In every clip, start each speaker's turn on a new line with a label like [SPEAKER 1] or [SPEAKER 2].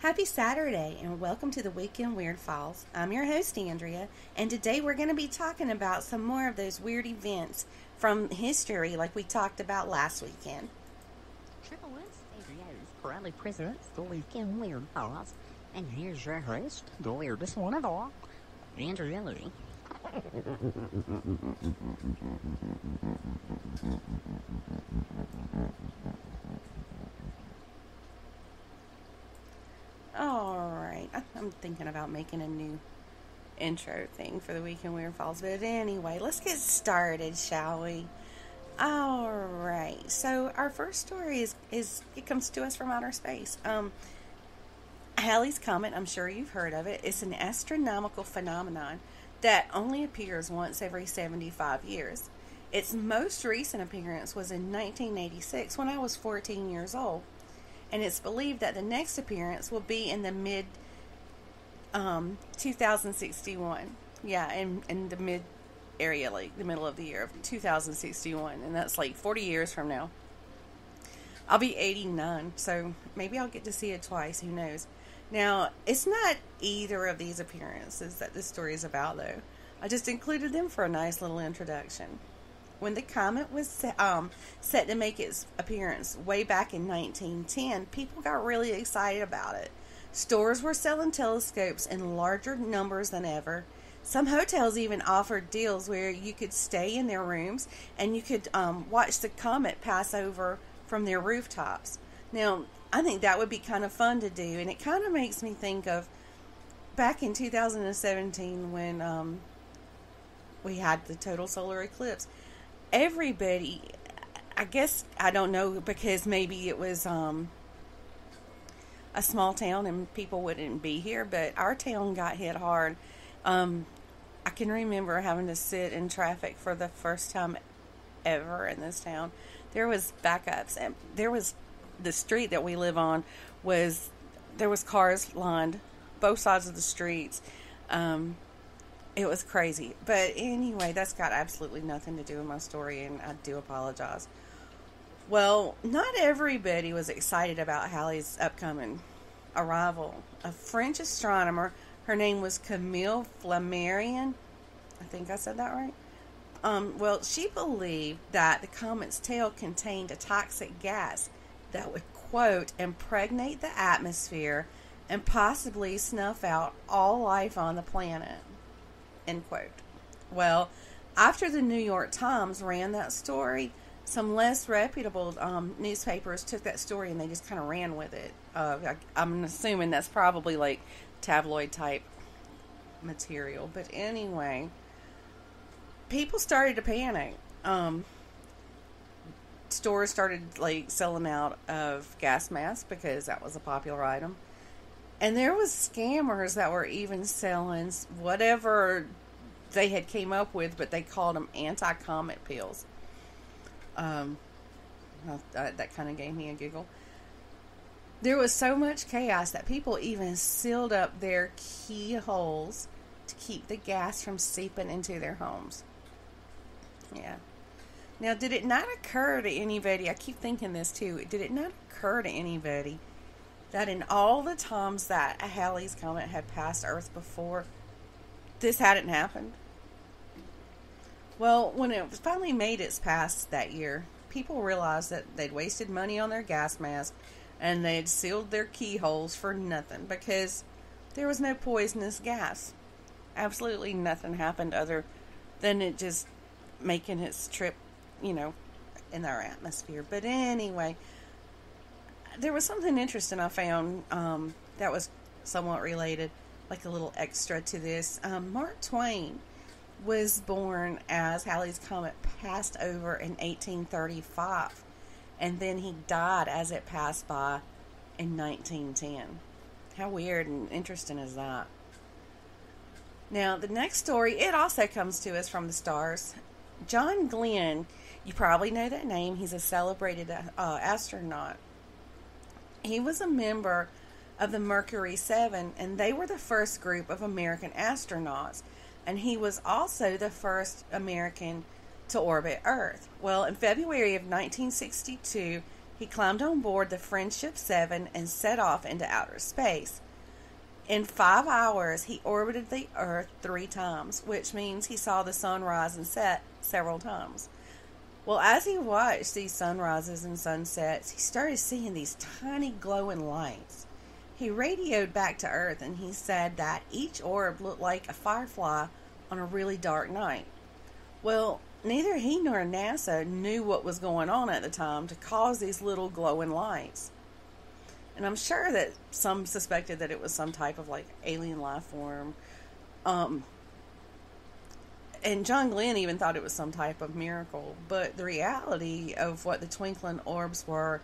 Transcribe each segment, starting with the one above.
[SPEAKER 1] Happy Saturday and welcome to the Weekend Weird Files. I'm your host, Andrea, and today we're going to be talking about some more of those weird events from history like we talked about last weekend.
[SPEAKER 2] Triple S Studios proudly presents the Weekend Weird Files, and here's your host, the weirdest one of all, Andrea Lee.
[SPEAKER 1] Alright, I'm thinking about making a new intro thing for the Weekend Weird Files, but anyway, let's get started, shall we? Alright, so our first story is it comes to us from outer space. Halley's Comet, I'm sure you've heard of it. It's an astronomical phenomenon that only appears once every 75 years. Its most recent appearance was in 1986 when I was 14 years old. And it's believed that the next appearance will be in the mid 2061. Yeah, in the mid area, like the middle of the year of 2061. And that's like 40 years from now. I'll be 89, so maybe I'll get to see it twice. Who knows? Now, it's not either of these appearances that this story is about, though. I just included them for a nice little introduction. When the comet was set to make its appearance way back in 1910, people got really excited about it. Stores were selling telescopes in larger numbers than ever. Some hotels even offered deals where you could stay in their rooms and you could watch the comet pass over from their rooftops. Now, I think that would be kind of fun to do, and it kind of makes me think of back in 2017 when we had the total solar eclipse. Everybody, I guess, I don't know, because maybe it was a small town and people wouldn't be here, but our town got hit hard. I can remember having to sit in traffic for the first time ever in this town. There was backups, and there was the street that we live on there was cars lined both sides of the streets. It was crazy. But anyway, that's got absolutely nothing to do with my story, and I do apologize. Well, not everybody was excited about Halley's upcoming arrival. A French astronomer, her name was Camille Flammarion. I think I said that right. Well, she believed that the comet's tail contained a toxic gas that would, quote, impregnate the atmosphere and possibly snuff out all life on the planet, end quote. Well, after the New York Times ran that story, some less reputable newspapers took that story and they just kind of ran with it. I'm assuming that's probably like tabloid type material. But anyway, people started to panic. Stores started like selling out of gas masks because that was a popular item. And there was scammers that were even selling whatever they had came up with, but they called them anti-comet pills. That kind of gave me a giggle. There was so much chaos that people even sealed up their keyholes to keep the gas from seeping into their homes. Yeah. Now, did it not occur to anybody, I keep thinking this too, did it not occur to anybody that in all the times that a Halley's Comet had passed Earth before, this hadn't happened? Well, when it finally made its pass that year, people realized that they'd wasted money on their gas mask and they'd sealed their keyholes for nothing because there was no poisonous gas. Absolutely nothing happened other than it just making its trip, in our atmosphere. But anyway, there was something interesting I found that was somewhat related, like a little extra to this. Mark Twain was born as Halley's Comet passed over in 1835, and then he died as it passed by in 1910. How weird and interesting is that? Now, the next story, it also comes to us from the stars. John Glenn, you probably know that name. He's a celebrated astronaut. He was a member of the Mercury 7, and they were the first group of American astronauts. And he was also the first American to orbit Earth. Well, in February of 1962, He climbed on board the Friendship 7 and set off into outer space. In 5 hours, he orbited the Earth 3 times, which means he saw the sun rise and set several times. Well, as he watched these sunrises and sunsets, he started seeing these tiny glowing lights. He radioed back to Earth and he said that each orb looked like a firefly on a really dark night. Well, neither he nor NASA knew what was going on at the time to cause these little glowing lights. And I'm sure that some suspected that it was some type of like alien life form. And John Glenn even thought it was some type of miracle. But the reality of what the twinkling orbs were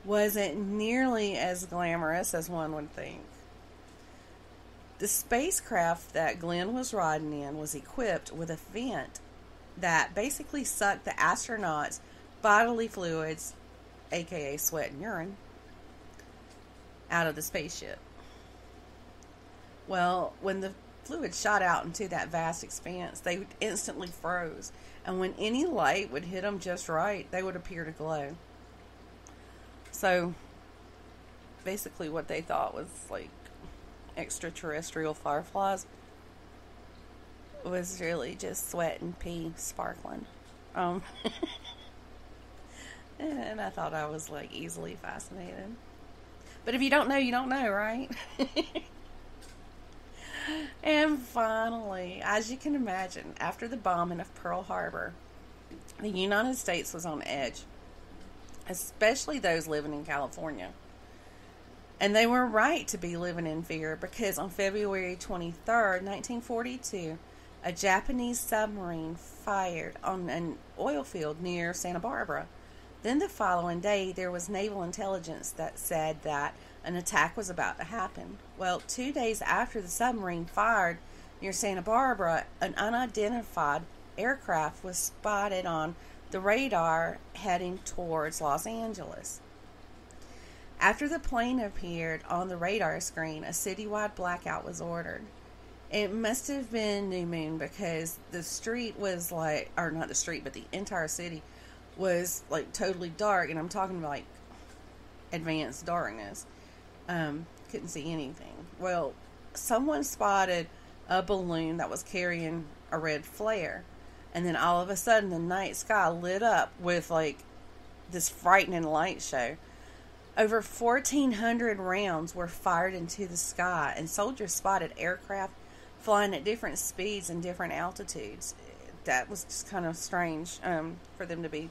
[SPEAKER 1] wasn't nearly as glamorous as one would think. The spacecraft that Glenn was riding in was equipped with a vent that basically sucked the astronauts' bodily fluids, aka sweat and urine, out of the spaceship. Well, when the fluid shot out into that vast expanse, they instantly froze, and when any light would hit them just right, they would appear to glow. So, basically what they thought was like extraterrestrial fireflies was really just sweat and pee sparkling. And I thought I was like easily fascinated. But if you don't know, you don't know, right? And finally, as you can imagine, after the bombing of Pearl Harbor, the United States was on edge, especially those living in California. And they were right to be living in fear because on February 23rd, 1942, a Japanese submarine fired on an oil field near Santa Barbara. Then the following day, there was naval intelligence that said that an attack was about to happen. Well, 2 days after the submarine fired near Santa Barbara, an unidentified aircraft was spotted on the radar heading towards Los Angeles. After the plane appeared on the radar screen, a citywide blackout was ordered. It must have been new moon because the street was like, or not the street, but the entire city was like totally dark, and I'm talking like advanced darkness. Couldn't see anything. Well, someone spotted a balloon that was carrying a red flare, and then all of a sudden the night sky lit up with like this frightening light show. Over 1,400 rounds were fired into the sky, and soldiers spotted aircraft flying at different speeds and different altitudes. That was just kind of strange for them to be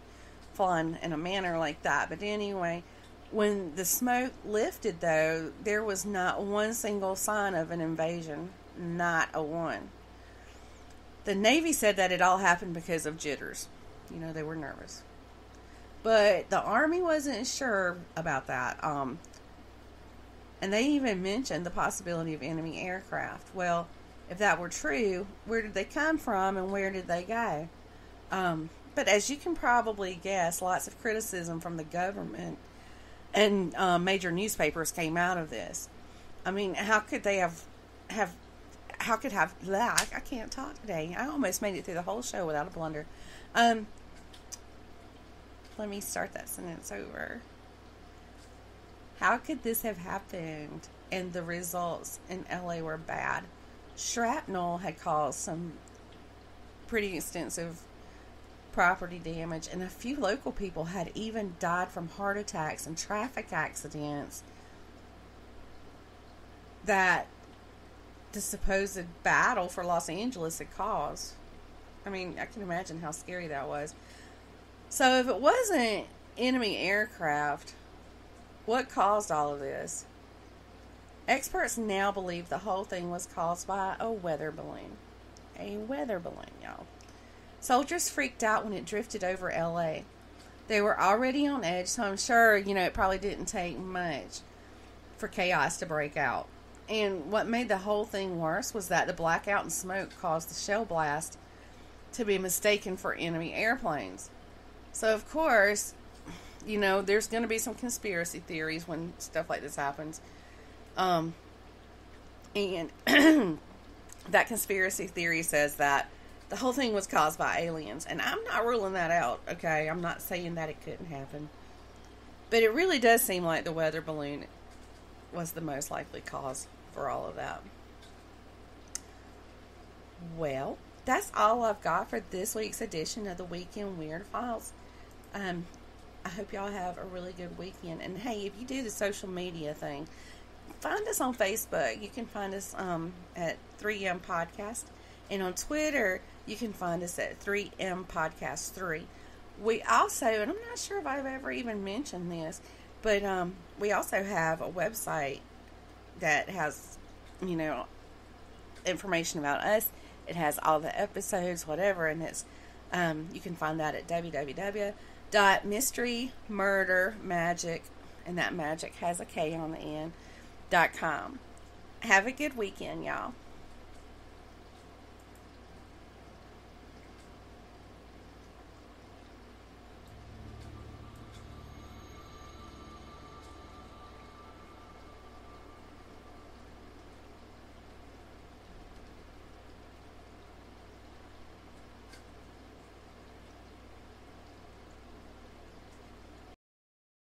[SPEAKER 1] flying in a manner like that. But anyway, when the smoke lifted, though, there was not one single sign of an invasion. Not a one. The Navy said that it all happened because of jitters. You know, they were nervous. But the Army wasn't sure about that. And they even mentioned the possibility of enemy aircraft. Well, if that were true, where did they come from and where did they go? But as you can probably guess, lots of criticism from the government and major newspapers came out of this. I mean, how could they have I can't talk today. I almost made it through the whole show without a blunder. Let me start that sentence over. How could this have happened and the results in LA were bad? Shrapnel had caused some pretty extensive property damage, and a few local people had even died from heart attacks and traffic accidents that the supposed battle for Los Angeles had caused. I mean, I can imagine how scary that was. So if it wasn't enemy aircraft, what caused all of this? Experts now believe the whole thing was caused by a weather balloon. A weather balloon, y'all. Soldiers freaked out when it drifted over LA. They were already on edge, so I'm sure, it probably didn't take much for chaos to break out. And what made the whole thing worse was that the blackout and smoke caused the shell blast to be mistaken for enemy airplanes. So, of course, there's going to be some conspiracy theories when stuff like this happens. And that conspiracy theory says that the whole thing was caused by aliens. And I'm not ruling that out, okay? I'm not saying that it couldn't happen. But it really does seem like the weather balloon was the most likely cause for all of that. Well, that's all I've got for this week's edition of the Weekend Weird Files. I hope y'all have a really good weekend. And hey, if you do the social media thing, find us on Facebook. You can find us at 3M Podcast. And on Twitter, you can find us at 3M Podcast 3. We also, and I'm not sure if I've ever even mentioned this, but we also have a website that has, information about us. It has all the episodes, whatever, and it's you can find that at www.mysterymurdermagic, and that magic has a K on the end, .com. Have a good weekend, y'all.